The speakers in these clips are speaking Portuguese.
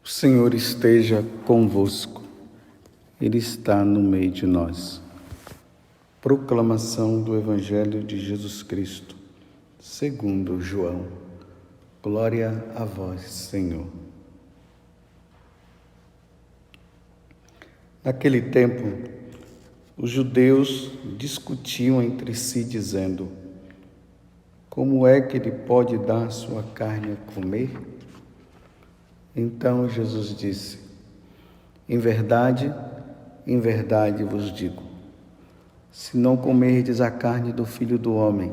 O Senhor esteja convosco, Ele está no meio de nós. Proclamação do Evangelho de Jesus Cristo, segundo João. Glória a vós, Senhor. Naquele tempo, os judeus discutiam entre si, dizendo: como é que ele pode dar sua carne a comer? Então Jesus disse: em verdade vos digo, se não comerdes a carne do Filho do Homem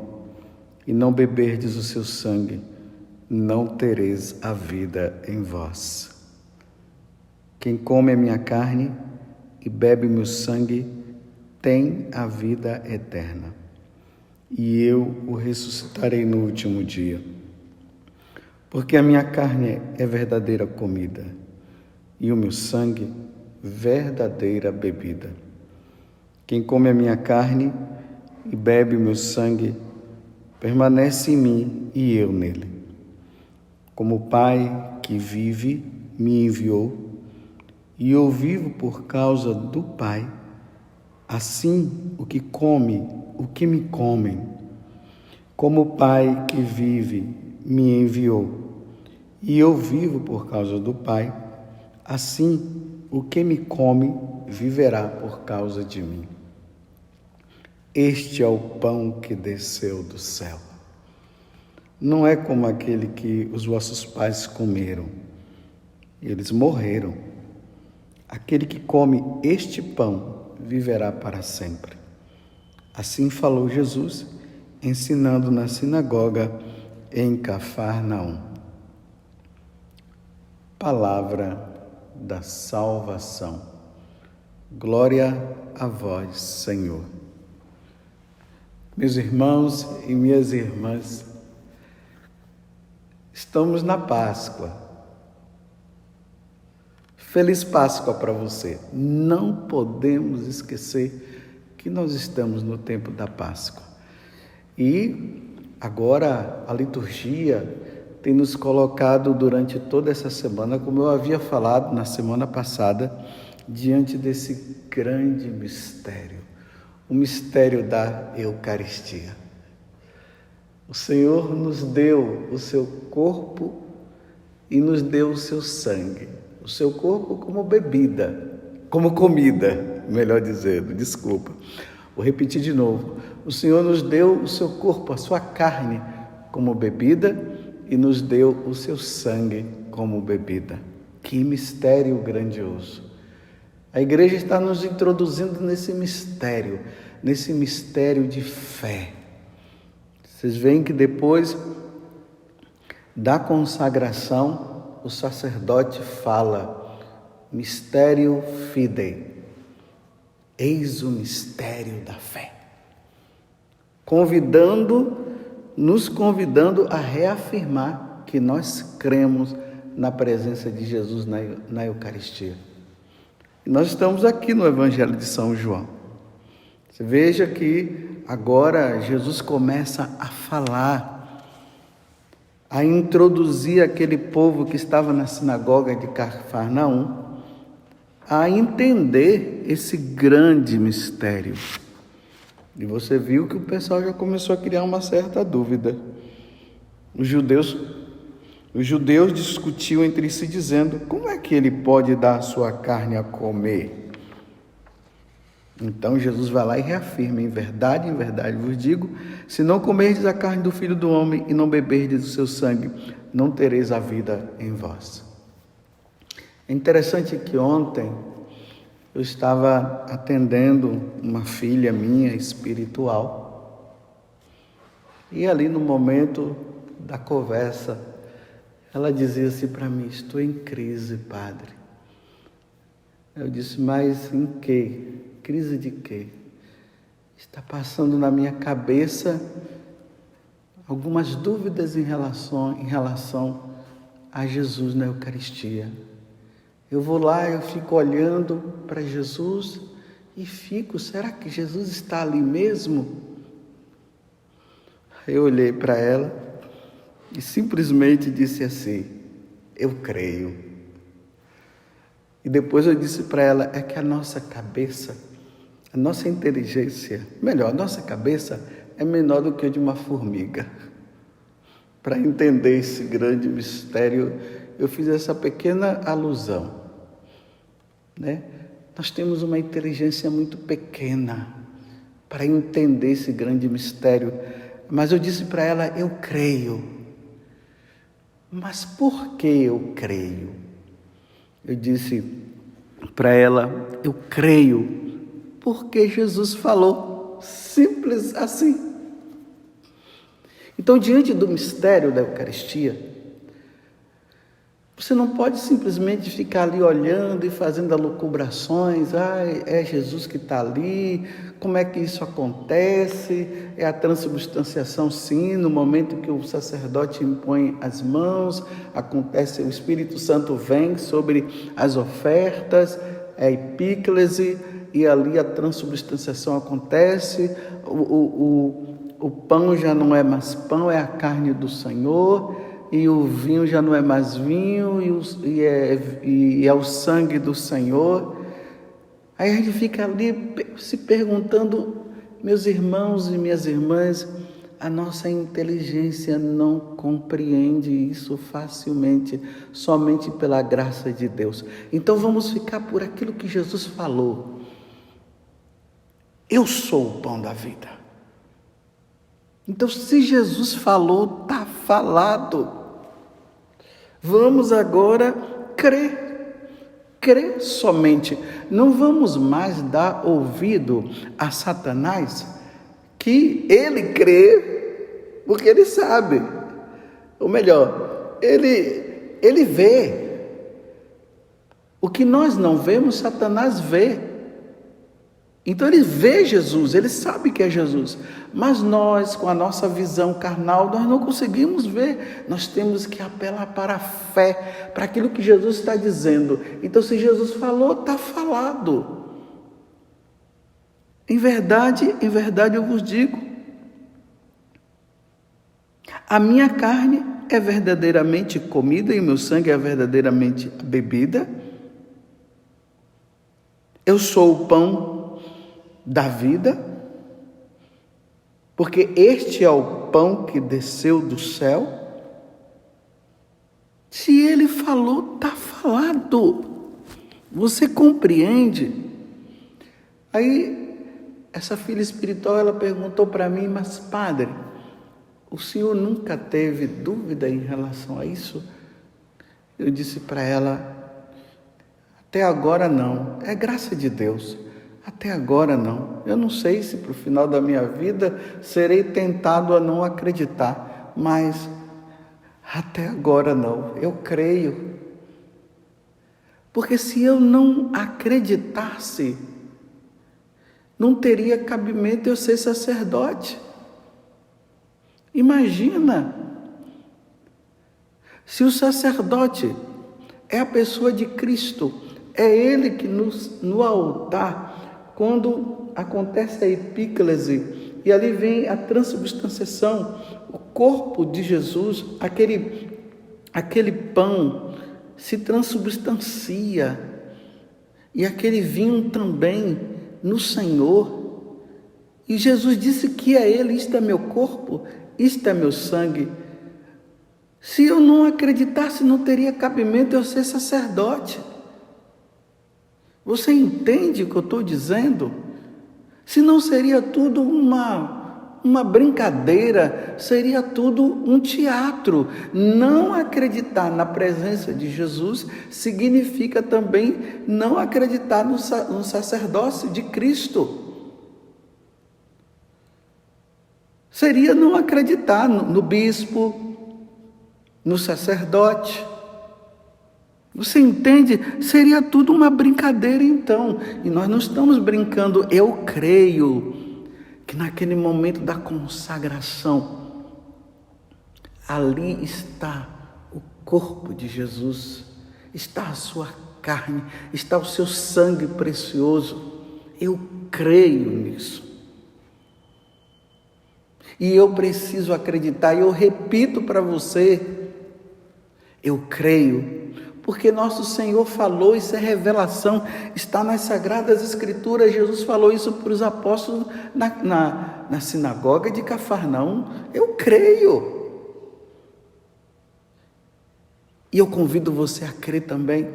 e não beberdes o seu sangue, não tereis a vida em vós. Quem come a minha carne e bebe o meu sangue tem a vida eterna, e eu o ressuscitarei no último dia. Porque a minha carne é verdadeira comida, e o meu sangue verdadeira bebida. Quem come a minha carne e bebe o meu sangue, permanece em mim e eu nele. Como o Pai que vive me enviou, e eu vivo por causa do Pai, assim o que me comem. Como o Pai que vive me enviou, e eu vivo por causa do Pai, assim o que me come viverá por causa de mim. Este é o pão que desceu do céu. Não é como aquele que os vossos pais comeram, eles morreram. Aquele que come este pão viverá para sempre. Assim falou Jesus, ensinando na sinagoga em Cafarnaum. Palavra da salvação. Glória a vós, Senhor. Meus irmãos e minhas irmãs, estamos na Páscoa. Feliz Páscoa para você. Não podemos esquecer que nós estamos no tempo da Páscoa. E agora a liturgia tem nos colocado durante toda essa semana, como eu havia falado na semana passada, diante desse grande mistério, o mistério da Eucaristia. O Senhor nos deu o seu corpo e nos deu o seu sangue. O seu corpo como bebida, como comida, melhor dizendo, desculpa. Vou repetir de novo. O Senhor nos deu o seu corpo, a sua carne, como bebida e nos deu o seu sangue como bebida. Que mistério grandioso! A igreja está nos introduzindo nesse mistério de fé. Vocês veem que depois da consagração, o sacerdote fala, Mysterium Fidei, eis o mistério da fé, nos convidando a reafirmar que nós cremos na presença de Jesus na Eucaristia. E nós estamos aqui no Evangelho de São João. Você veja que agora Jesus começa a falar, a introduzir aquele povo que estava na sinagoga de Cafarnaum a entender esse grande mistério. E você viu que o pessoal já começou a criar uma certa dúvida. Os judeus discutiam entre si dizendo: como é que ele pode dar a sua carne a comer? Então Jesus vai lá e reafirma: em verdade vos digo, se não comerdes a carne do Filho do Homem e não beberdes o seu sangue, não tereis a vida em vós. É interessante que ontem eu estava atendendo uma filha minha espiritual e ali no momento da conversa ela dizia assim para mim: estou em crise, padre. Eu disse: mas em quê? Crise de quê? Está passando na minha cabeça algumas dúvidas em relação a Jesus na Eucaristia. Eu vou lá, eu fico olhando para Jesus e será que Jesus está ali mesmo? Eu olhei para ela e simplesmente disse assim: eu creio. E depois eu disse para ela, é que a nossa cabeça, a nossa inteligência, melhor, a nossa cabeça é menor do que a de uma formiga. Para entender esse grande mistério, eu fiz essa pequena alusão, né? Nós temos uma inteligência muito pequena para entender esse grande mistério. Mas eu disse para ela, eu creio. Mas por que eu creio? Eu disse para ela, eu creio porque Jesus falou, simples assim. Então, diante do mistério da Eucaristia, você não pode simplesmente ficar ali olhando e fazendo alocubrações, é Jesus que está ali, como é que isso acontece? É a transubstanciação, sim, no momento que o sacerdote impõe as mãos, acontece, o Espírito Santo vem sobre as ofertas, é a epíclese, e ali a transubstanciação acontece, o pão já não é mais pão, é a carne do Senhor, e o vinho já não é mais vinho, e é o sangue do Senhor. Aí a gente fica ali se perguntando, meus irmãos e minhas irmãs, a nossa inteligência não compreende isso facilmente, somente pela graça de Deus. Então vamos ficar por aquilo que Jesus falou. Eu sou o pão da vida. Então, se Jesus falou, está falado. Vamos agora crer somente. Não vamos mais dar ouvido a Satanás, que ele crê, porque ele sabe. Ou melhor, ele vê. O que nós não vemos, Satanás vê. Então ele vê Jesus, ele sabe que é Jesus, mas nós, com a nossa visão carnal, nós não conseguimos ver. Nós temos que apelar para a fé, para aquilo que Jesus está dizendo. Então, se Jesus falou, está falado. Em verdade eu vos digo, a minha carne é verdadeiramente comida e o meu sangue é verdadeiramente bebida. Eu sou o pão da vida, porque este é o pão que desceu do céu. Se ele falou, está falado. Você compreende? Aí, essa filha espiritual, ela perguntou para mim, mas padre, o senhor nunca teve dúvida em relação a isso? Eu disse para ela, até agora não, é graça de Deus. Até agora não. Eu não sei se para o final da minha vida serei tentado a não acreditar, mas até agora não. Eu creio. Porque se eu não acreditasse, não teria cabimento eu ser sacerdote. Imagina, se o sacerdote é a pessoa de Cristo, é ele que no altar, quando acontece a epíclese, e ali vem a transubstanciação, o corpo de Jesus, aquele pão se transubstancia, e aquele vinho também no Senhor. E Jesus disse que é Ele, isto é meu corpo, isto é meu sangue. Se eu não acreditasse, não teria cabimento eu ser sacerdote. Você entende o que eu estou dizendo? Se não seria tudo uma brincadeira, seria tudo um teatro. Não acreditar na presença de Jesus significa também não acreditar no sacerdócio de Cristo. Seria não acreditar no bispo, no sacerdote. Você entende? Seria tudo uma brincadeira então. E nós não estamos brincando. Eu creio que naquele momento da consagração, ali está o corpo de Jesus, está a sua carne, está o seu sangue precioso. Eu creio nisso. E eu preciso acreditar, e eu repito para você, eu creio, porque nosso Senhor falou, isso é revelação, está nas Sagradas Escrituras. Jesus falou isso para os apóstolos na sinagoga de Cafarnaum. Eu creio. E eu convido você a crer também.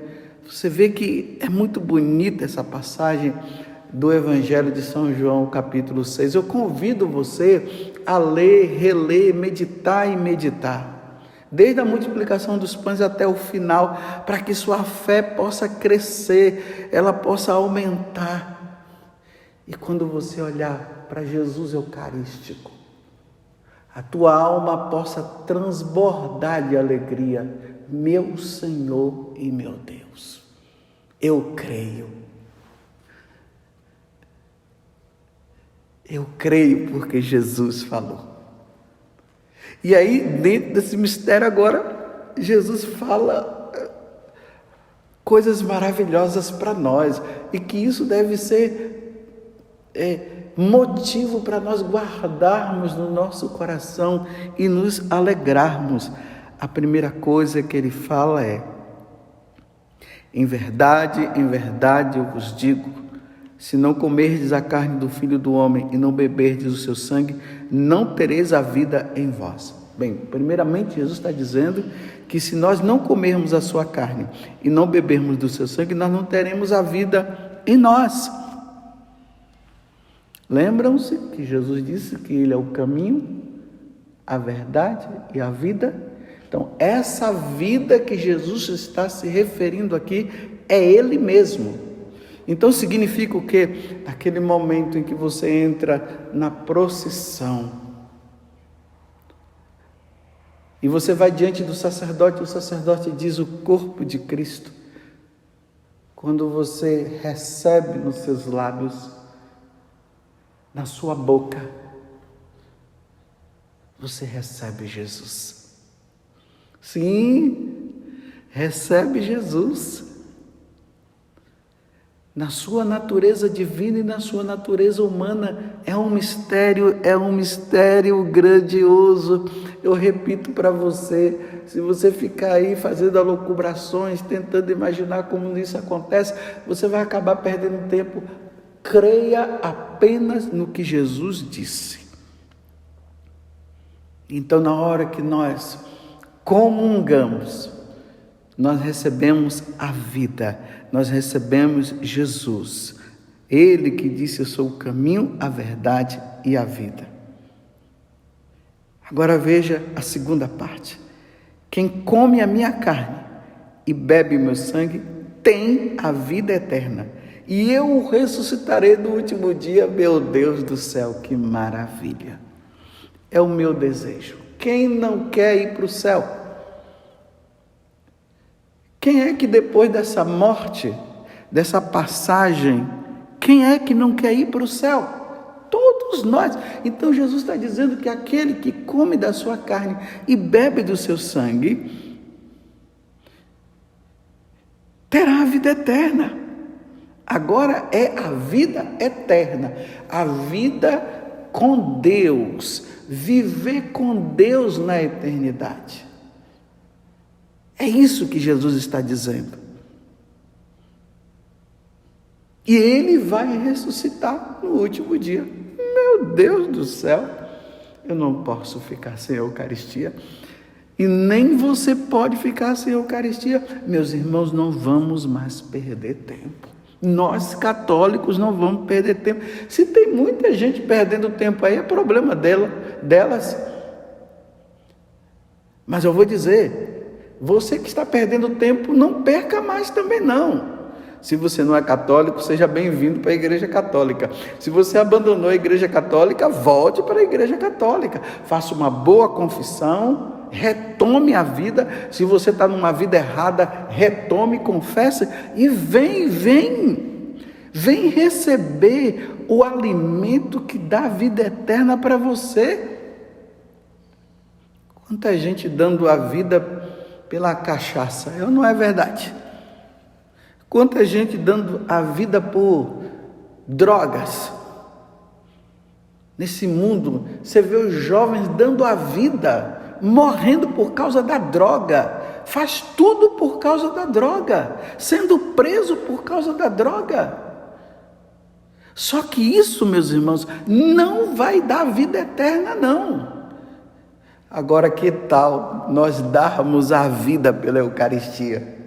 Você vê que é muito bonita essa passagem do Evangelho de São João, capítulo 6. Eu convido você a ler, reler, meditar e meditar, desde a multiplicação dos pães até o final, para que sua fé possa crescer, ela possa aumentar. E quando você olhar para Jesus Eucarístico, a tua alma possa transbordar de alegria. Meu Senhor e meu Deus, eu creio. Eu creio porque Jesus falou. E aí, dentro desse mistério agora, Jesus fala coisas maravilhosas para nós. E que isso deve ser motivo para nós guardarmos no nosso coração e nos alegrarmos. A primeira coisa que ele fala é: em verdade eu vos digo, se não comerdes a carne do Filho do Homem e não beberdes o seu sangue, não tereis a vida em vós. Bem, primeiramente Jesus está dizendo que se nós não comermos a sua carne e não bebermos do seu sangue, nós não teremos a vida em nós. Lembram-se que Jesus disse que Ele é o caminho, a verdade e a vida? Então, essa vida que Jesus está se referindo aqui é Ele mesmo. Então, significa o quê? Naquele momento em que você entra na procissão e você vai diante do sacerdote, o sacerdote diz o corpo de Cristo. Quando você recebe nos seus lábios, na sua boca, você recebe Jesus. Sim, recebe Jesus. Na sua natureza divina e na sua natureza humana. É um mistério grandioso. Eu repito para você, se você ficar aí fazendo alocubrações, tentando imaginar como isso acontece, você vai acabar perdendo tempo. Creia apenas no que Jesus disse. Então, na hora que nós comungamos, nós recebemos a vida, nós recebemos Jesus. Ele que disse: eu sou o caminho, a verdade e a vida. Agora veja a segunda parte. Quem come a minha carne e bebe o meu sangue tem a vida eterna, e eu o ressuscitarei no último dia. Meu Deus do céu, que maravilha! É o meu desejo. Quem não quer ir para o céu? Quem é que depois dessa morte, dessa passagem, quem é que não quer ir para o céu? Todos nós. Então Jesus está dizendo que aquele que come da sua carne e bebe do seu sangue terá a vida eterna. Agora é a vida eterna, a vida com Deus, viver com Deus na eternidade. É isso que Jesus está dizendo. E Ele vai ressuscitar no último dia. Meu Deus do céu, eu não posso ficar sem a Eucaristia. E nem você pode ficar sem a Eucaristia. Meus irmãos, não vamos mais perder tempo. Nós católicos não vamos perder tempo. Se tem muita gente perdendo tempo aí, é problema delas. Mas eu vou dizer, você que está perdendo tempo, não perca mais também não. Se você não é católico, seja bem-vindo para a Igreja Católica. Se você abandonou a Igreja Católica, volte para a Igreja Católica. Faça uma boa confissão, retome a vida. Se você está numa vida errada, retome, confesse e vem receber o alimento que dá vida eterna para você. Quanta gente dando a vida pela cachaça, não é verdade? Quanta gente dando a vida por drogas. Nesse mundo, você vê os jovens dando a vida, morrendo por causa da droga. faz tudo por causa da droga, sendo preso por causa da droga. Só que isso, meus irmãos, não vai dar vida eterna, não. Agora, que tal nós darmos a vida pela Eucaristia?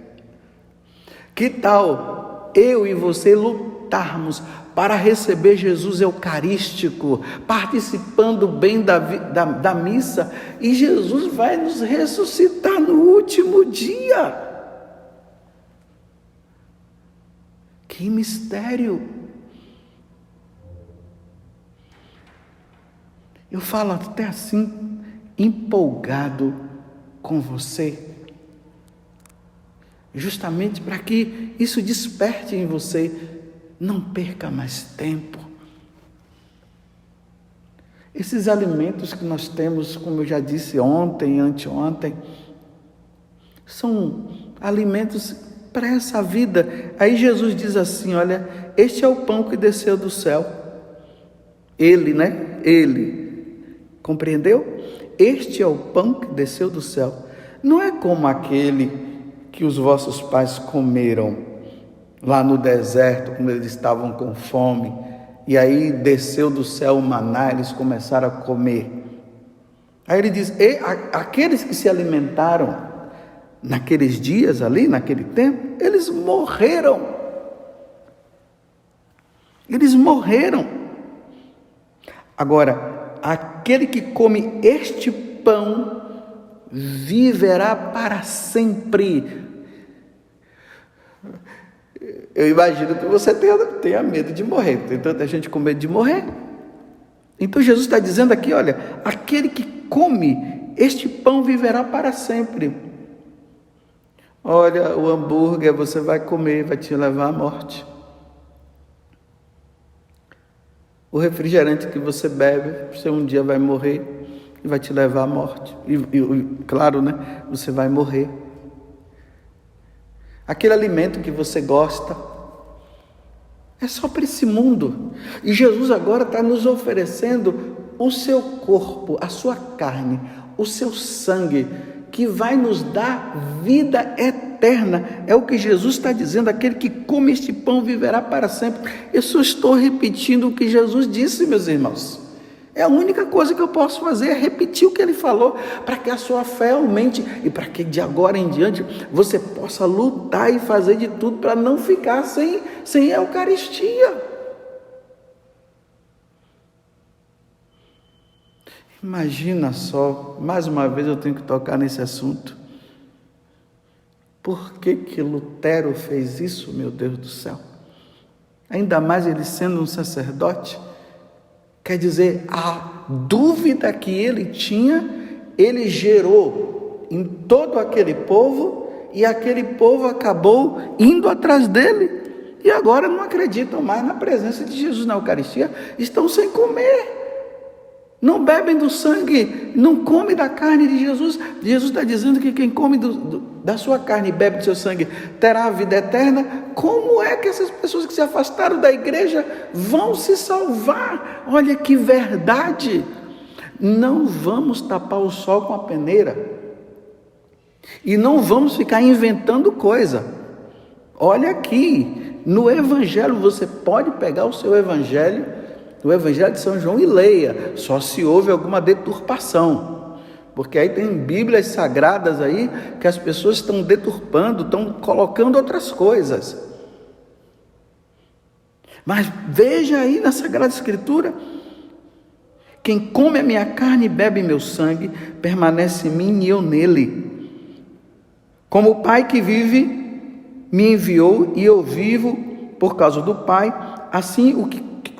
Que tal eu e você lutarmos para receber Jesus eucarístico, participando bem da missa, e Jesus vai nos ressuscitar no último dia? Que mistério! Eu falo até assim, empolgado com você, justamente para que isso desperte em você. Não perca mais tempo. Esses alimentos que nós temos, como eu já disse ontem, anteontem, são alimentos para essa vida. Aí Jesus diz assim, olha, este é o pão que desceu do céu. Ele, né? Ele. Compreendeu? Este é o pão que desceu do céu. Não é como aquele que os vossos pais comeram lá no deserto, quando eles estavam com fome, e aí desceu do céu o maná, eles começaram a comer. Aí ele diz, aqueles que se alimentaram naqueles dias ali, naquele tempo, eles morreram. Eles morreram. Agora, aquele que come este pão viverá para sempre. Eu imagino que você tenha medo de morrer. Tem tanta gente com medo de morrer. Então Jesus está dizendo aqui, olha, aquele que come este pão viverá para sempre. Olha, o hambúrguer você vai comer, vai te levar à morte. O refrigerante que você bebe, você um dia vai morrer e vai te levar à morte. E claro, né? Você vai morrer. Aquele alimento que você gosta é só para esse mundo. E Jesus agora está nos oferecendo o seu corpo, a sua carne, o seu sangue, que vai nos dar vida eterna. É o que Jesus está dizendo, aquele que come este pão viverá para sempre. Eu só estou repetindo o que Jesus disse, meus irmãos. É a única coisa que eu posso fazer, é repetir o que ele falou, para que a sua fé aumente e para que de agora em diante você possa lutar e fazer de tudo para não ficar sem a Eucaristia. Imagina só, mais uma vez eu tenho que tocar nesse assunto. Por que Lutero fez isso, meu Deus do céu? Ainda mais ele sendo um sacerdote. Quer dizer, a dúvida que ele tinha, ele gerou em todo aquele povo, e aquele povo acabou indo atrás dele, e agora não acreditam mais na presença de Jesus na Eucaristia, estão sem comer, não bebem do sangue, não comem da carne de Jesus. Jesus está dizendo que quem come da sua carne e bebe do seu sangue terá a vida eterna. Como é que essas pessoas que se afastaram da igreja vão se salvar? Olha que verdade! Não vamos tapar o sol com a peneira e não vamos ficar inventando coisa. Olha aqui, no Evangelho, você pode pegar o seu Evangelho, o Evangelho de São João, e leia, só se houve alguma deturpação, porque aí tem Bíblias sagradas aí que as pessoas estão deturpando, estão colocando outras coisas. Mas veja aí na Sagrada Escritura, quem come a minha carne e bebe meu sangue, permanece em mim e eu nele. Como o Pai que vive me enviou e eu vivo por causa do Pai, assim o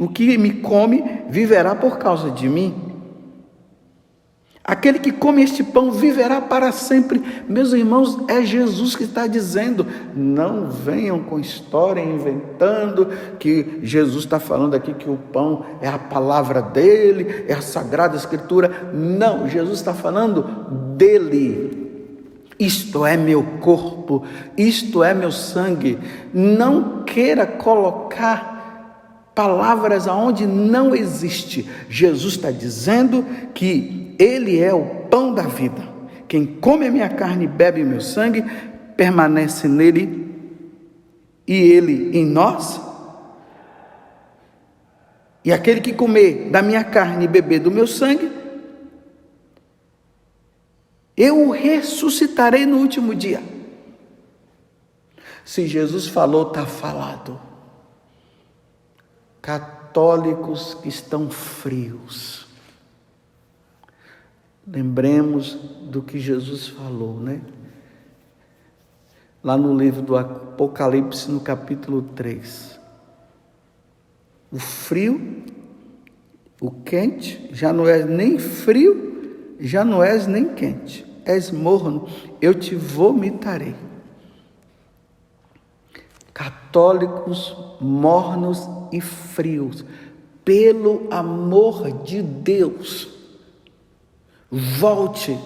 que me come viverá por causa de mim. Aquele que come este pão viverá para sempre. Meus irmãos, é Jesus que está dizendo. Não venham com história inventando que Jesus está falando aqui que o pão é a palavra dele, é a Sagrada Escritura. Não, Jesus está falando dele. Isto é meu corpo, isto é meu sangue. Não queira colocar palavras aonde não existe. Jesus está dizendo que Ele é o pão da vida, Quem come a minha carne e bebe o meu sangue, permanece nele e ele em nós. E aquele que comer da minha carne e beber do meu sangue, eu o ressuscitarei no último dia. Se Jesus falou, está falado. Católicos que estão frios, lembremos do que Jesus falou, né? Lá no livro do Apocalipse, no capítulo 3. O frio, o quente, já não és nem frio, já não és nem quente, és morno, eu te vomitarei. Católicos mornos e frios, pelo amor de Deus, volte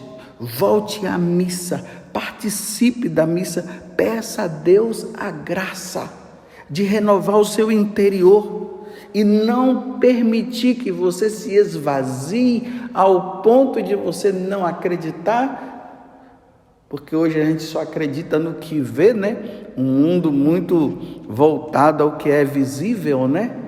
à missa, participe da missa, peça a Deus a graça de renovar o seu interior e não permitir que você se esvazie ao ponto de você não acreditar, porque hoje a gente só acredita no que vê, né? Um mundo muito voltado ao que é visível, né?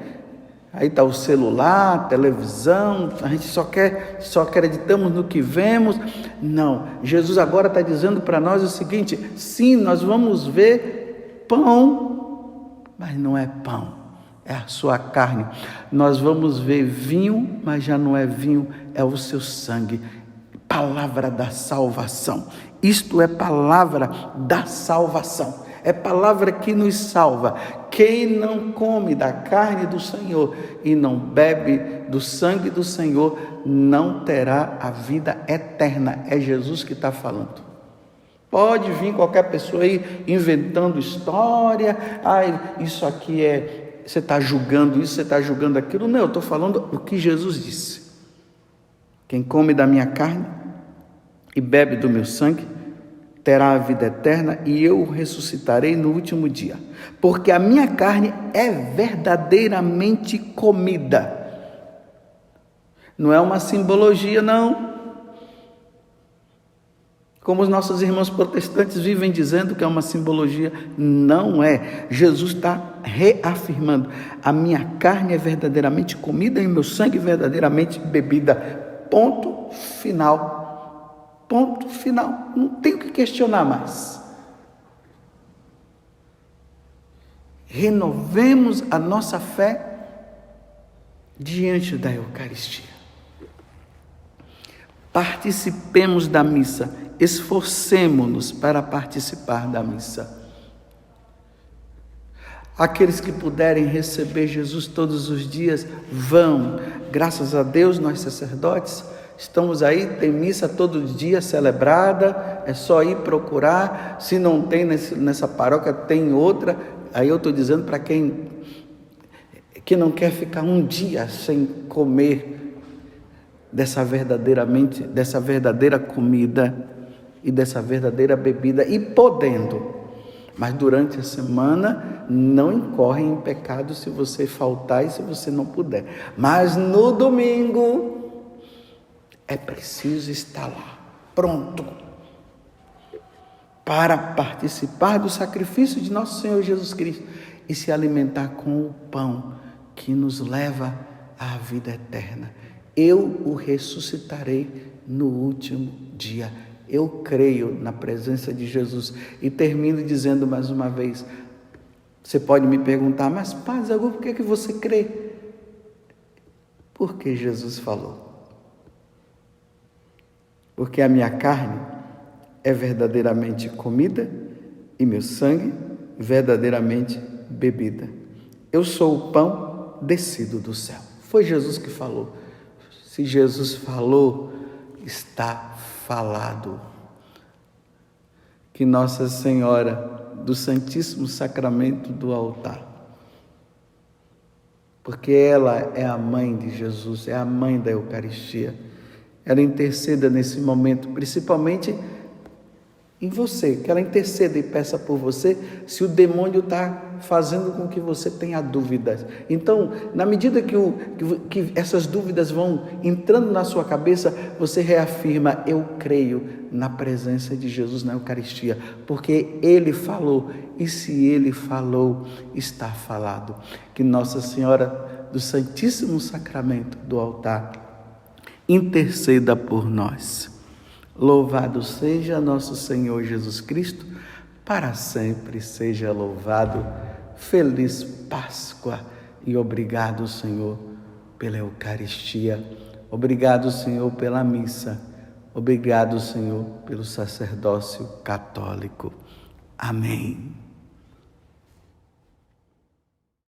Aí está o celular, a televisão, a gente só acreditamos no que vemos. Não, Jesus agora está dizendo para nós o seguinte: sim, nós vamos ver pão, mas não é pão, é a sua carne. Nós vamos ver vinho, mas já não é vinho, é o seu sangue. Palavra da salvação. Isto é palavra da salvação. É palavra que nos salva. Quem não come da carne do Senhor e não bebe do sangue do Senhor, não terá a vida eterna. É Jesus que está falando. Pode vir qualquer pessoa aí inventando história. Isso aqui você está julgando isso, você está julgando aquilo. Não, eu estou falando o que Jesus disse. Quem come da minha carne e bebe do meu sangue, terá a vida eterna e eu o ressuscitarei no último dia. Porque a minha carne é verdadeiramente comida. Não é uma simbologia, não. Como os nossos irmãos protestantes vivem dizendo que é uma simbologia, não é. Jesus está reafirmando: a minha carne é verdadeiramente comida e o meu sangue verdadeiramente bebida. Ponto final. Ponto final. Não tem o que questionar mais. Renovemos a nossa fé diante da Eucaristia. Participemos da missa. Esforcemo-nos para participar da missa. Aqueles que puderem receber Jesus todos os dias, vão. Graças a Deus, nós sacerdotes estamos aí, tem missa todo dia celebrada, é só ir procurar. Se não tem nessa paróquia, tem outra. Aí eu estou dizendo para quem que não quer ficar um dia sem comer dessa verdadeira comida e dessa verdadeira bebida, e podendo. Mas durante a semana não incorre em pecado se você faltar e se você não puder. Mas no domingo é preciso estar lá, pronto, para participar do sacrifício de nosso Senhor Jesus Cristo e se alimentar com o pão que nos leva à vida eterna. Eu o ressuscitarei no último dia. Eu creio na presença de Jesus. E termino dizendo mais uma vez: você pode me perguntar, mas Padre Zagor, por que você crê? Porque Jesus falou. Porque a minha carne é verdadeiramente comida e meu sangue verdadeiramente bebida. Eu sou o pão descido do céu. Foi Jesus que falou. Se Jesus falou, está falado. Que Nossa Senhora do Santíssimo Sacramento do altar, porque ela é a mãe de Jesus, é a mãe da Eucaristia, ela interceda nesse momento, principalmente em você, que ela interceda e peça por você, se o demônio está fazendo com que você tenha dúvidas. Então, na medida que essas dúvidas vão entrando na sua cabeça, você reafirma: eu creio na presença de Jesus na Eucaristia, porque Ele falou, e se Ele falou, está falado. Que Nossa Senhora do Santíssimo Sacramento do altar interceda por nós. Louvado seja nosso Senhor Jesus Cristo, para sempre seja louvado. Feliz Páscoa e obrigado, Senhor, pela Eucaristia. Obrigado, Senhor, pela missa. Obrigado, Senhor, pelo sacerdócio católico. Amém.